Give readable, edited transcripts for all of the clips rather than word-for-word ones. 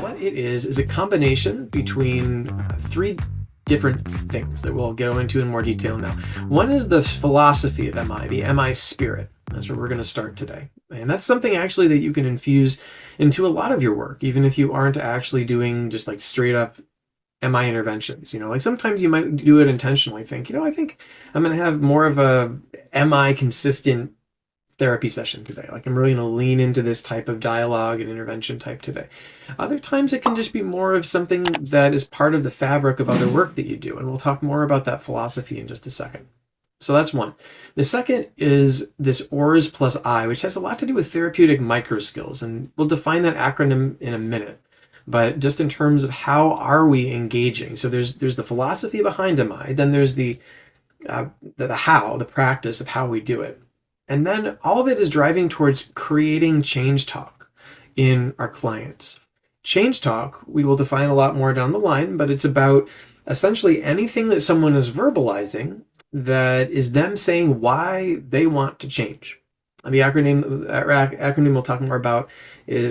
what it is a combination between three different things that we'll go into in more detail now. One is the philosophy of MI, the MI spirit. That's where we're going to start today. And that's something actually that you can infuse into a lot of your work, even if you aren't actually doing just like straight up MI interventions. Like sometimes you might do it intentionally, I think I'm going to have more of a MI consistent therapy session today. Like I'm really going to lean into this type of dialogue and intervention type today. Other times it can just be more of something that is part of the fabric of other work that you do. And we'll talk more about that philosophy in just a second. So that's one. The second is this ORS plus I, which has a lot to do with therapeutic micro skills. And we'll define that acronym in a minute. But just in terms of how are we engaging? So there's the philosophy behind MI, then there's the how, the practice of how we do it. And then all of it is driving towards creating change talk in our clients. Change talk, we will define a lot more down the line, but it's about essentially anything that someone is verbalizing that is them saying why they want to change. And the acronym we'll talk more about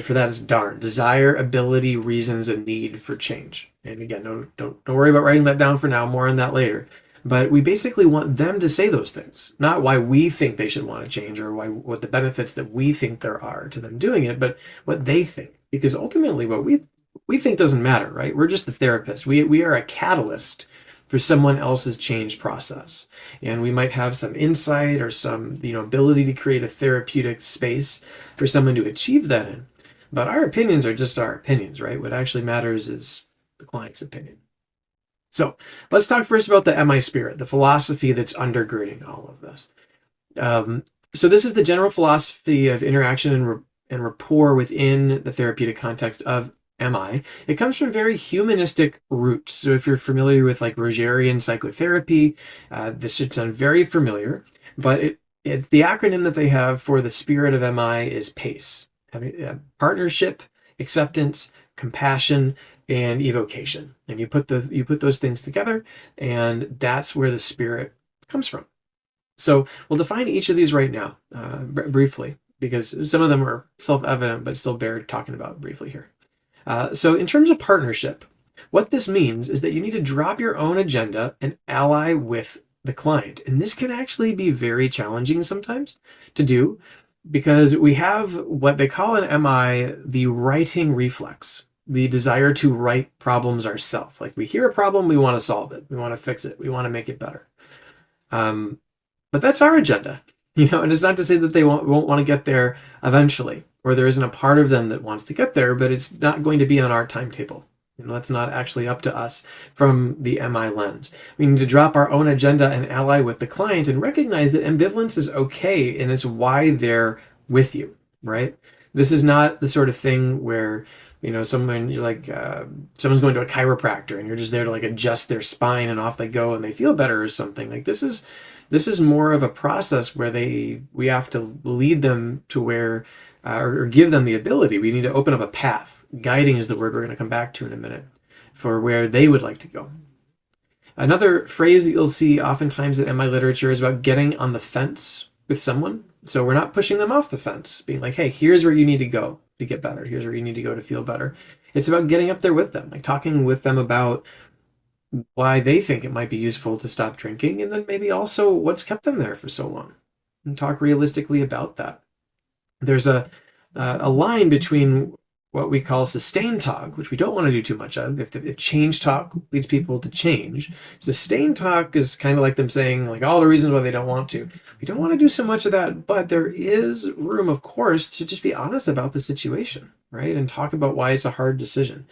for that is DARN, desire, ability, reasons, and need for change. And again, don't worry about writing that down for now, more on that later. But we basically want them to say those things, not why we think they should want to change or what the benefits that we think there are to them doing it, but what they think. Because ultimately what we think doesn't matter, right? We're just the therapist. We are a catalyst for someone else's change process. And we might have some insight or some ability to create a therapeutic space for someone to achieve that in. But our opinions are just our opinions, right? What actually matters is the client's opinion. So let's talk first about the MI spirit, the philosophy that's undergirding all of this. So this is the general philosophy of interaction and rapport within the therapeutic context of MI. It comes from very humanistic roots. So if you're familiar with like Rogerian psychotherapy, this should sound very familiar, but it's the acronym that they have for the spirit of MI is PACE, partnership, acceptance, compassion, and evocation. And you put those things together, and that's where the spirit comes from. So we'll define each of these right now, briefly, because some of them are self-evident, but still bear talking about briefly here. So in terms of partnership, what this means is that you need to drop your own agenda and ally with the client. And this can actually be very challenging sometimes to do because we have what they call in MI the writing reflex, the desire to write problems ourselves. Like we hear a problem, we want to solve it. We want to fix it. We want to make it better. But that's our agenda, and it's not to say that they won't want to get there eventually, or there isn't a part of them that wants to get there, but it's not going to be on our timetable. That's not actually up to us from the MI lens. We need to drop our own agenda and ally with the client and recognize that ambivalence is okay and it's why they're with you, right? This is not the sort of thing where someone's going to a chiropractor and you're just there to like adjust their spine and off they go and they feel better or something. Like this is more of a process where we have to lead them to where or give them the ability. We need to open up a path. Guiding is the word we're going to come back to in a minute for where they would like to go. Another phrase that you'll see oftentimes in MI literature is about getting on the fence with someone. So we're not pushing them off the fence, being like, hey, here's where you need to go to get better. Here's where you need to go to feel better. It's about getting up there with them, like talking with them about why they think it might be useful to stop drinking, and then maybe also what's kept them there for so long, and talk realistically about that. There's a line between what we call sustained talk, which we don't want to do too much of. If change talk leads people to change, sustained talk is kind of like them saying like all the reasons why they don't want to. We don't want to do so much of that, but there is room, of course, to just be honest about the situation, right? And talk about why it's a hard decision.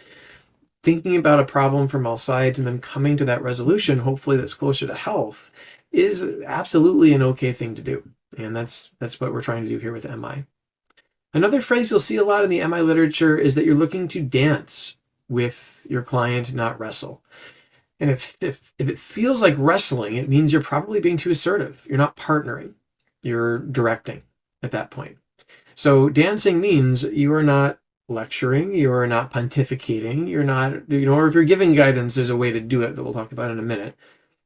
Thinking about a problem from all sides and then coming to that resolution, hopefully that's closer to health, is absolutely an okay thing to do. And that's what we're trying to do here with MI. Another phrase you'll see a lot in the MI literature is that you're looking to dance with your client, not wrestle. And if it feels like wrestling, it means you're probably being too assertive. You're not partnering. You're directing at that point. So dancing means you are not lecturing, you are not pontificating, you're not, or if you're giving guidance, there's a way to do it that we'll talk about in a minute.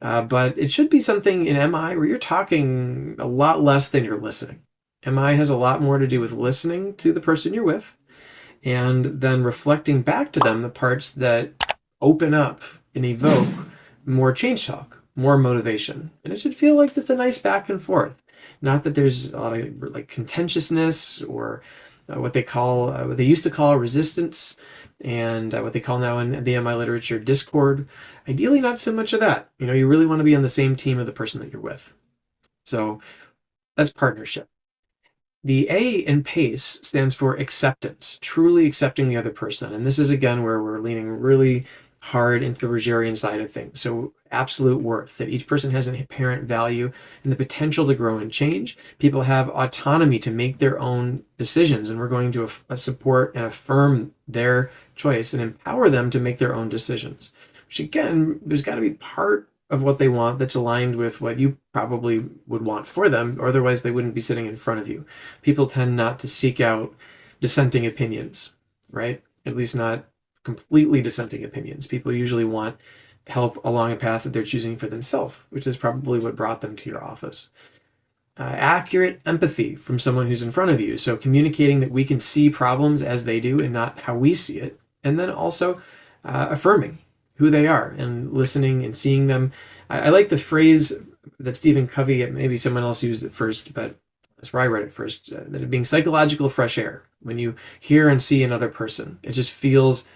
But it should be something in MI where you're talking a lot less than you're listening. MI has a lot more to do with listening to the person you're with and then reflecting back to them the parts that open up and evoke more change talk, more motivation. And it should feel like just a nice back and forth. Not that there's a lot of like contentiousness or what they used to call resistance, and what they call now in the MI literature discord. Ideally, not so much of that. You really want to be on the same team of the person that you're with. So that's partnership. The A in PACE stands for acceptance, truly accepting the other person. And this is again where we're leaning really hard into the Rogerian side of things. So absolute worth, that each person has an inherent value and the potential to grow and change. People have autonomy to make their own decisions, and we're going to support and affirm their choice and empower them to make their own decisions. Which again, there's got to be part of what they want that's aligned with what you probably would want for them, or otherwise they wouldn't be sitting in front of you. People tend not to seek out dissenting opinions, right? At least not completely dissenting opinions. People usually want help along a path that they're choosing for themselves, which is probably what brought them to your office. Accurate empathy from someone who's in front of you. So communicating that we can see problems as they do and not how we see it. And then also affirming who they are and listening and seeing them. I like the phrase that Stephen Covey, maybe someone else used it first, but that's where I read it first, that it being psychological fresh air. When you hear and see another person, it just feels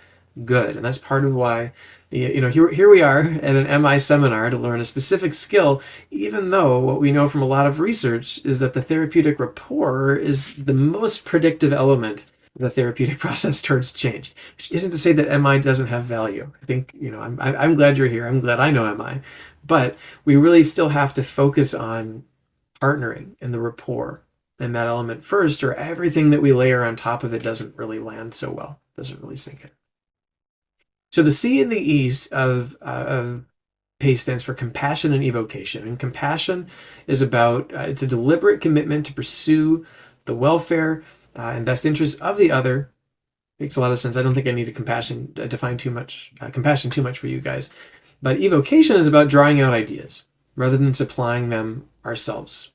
good. And that's part of why, here we are at an MI seminar to learn a specific skill, even though what we know from a lot of research is that the therapeutic rapport is the most predictive element of the therapeutic process towards change, which isn't to say that MI doesn't have value. I think, I'm glad you're here. I'm glad I know MI, but we really still have to focus on partnering and the rapport and that element first, or everything that we layer on top of it doesn't really land so well, doesn't really sink in. So the C and the E's of PACE stands for compassion and evocation. And compassion is about, it's a deliberate commitment to pursue the welfare and best interests of the other. Makes a lot of sense. I don't think I need to define compassion too much for you guys. But evocation is about drawing out ideas rather than supplying them ourselves.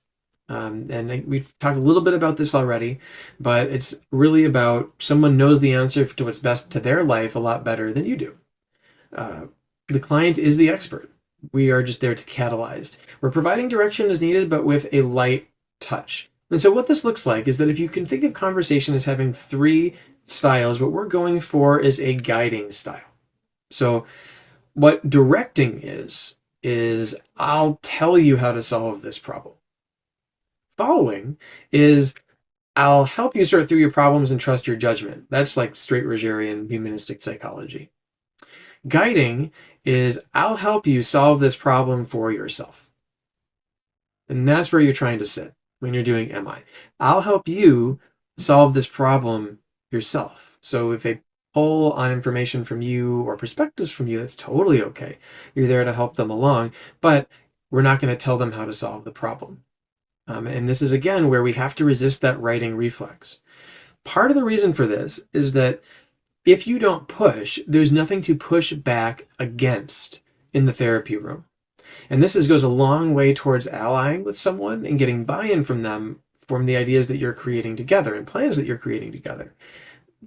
And we've talked a little bit about this already, but it's really about someone knows the answer to what's best to their life a lot better than you do. The client is the expert. We are just there to catalyze. We're providing direction as needed, but with a light touch. And so what this looks like is that if you can think of conversation as having three styles, what we're going for is a guiding style. So what directing is I'll tell you how to solve this problem. Following is I'll help you sort through your problems and trust your judgment. That's like straight Rogerian humanistic psychology. Guiding is I'll help you solve this problem for yourself. And that's where you're trying to sit when you're doing MI. I'll help you solve this problem yourself. So if they pull on information from you or perspectives from you, that's totally okay. You're there to help them along, but we're not going to tell them how to solve the problem. And this is, again, where we have to resist that writing reflex. Part of the reason for this is that if you don't push, there's nothing to push back against in the therapy room. And this goes a long way towards allying with someone and getting buy-in from them from the ideas that you're creating together and plans that you're creating together.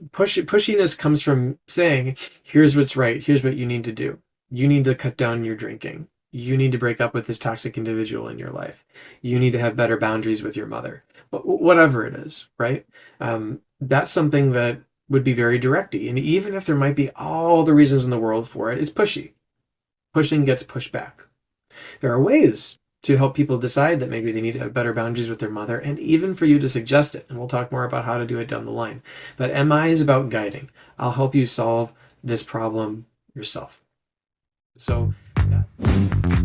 Pushiness comes from saying, here's what's right, here's what you need to do. You need to cut down your drinking. You need to break up with this toxic individual in your life. You need to have better boundaries with your mother. Whatever it is, right? That's something that would be very directy. And even if there might be all the reasons in the world for it, it's pushy. Pushing gets pushed back. There are ways to help people decide that maybe they need to have better boundaries with their mother, and even for you to suggest it. And we'll talk more about how to do it down the line. But MI is about guiding. I'll help you solve this problem yourself. So that's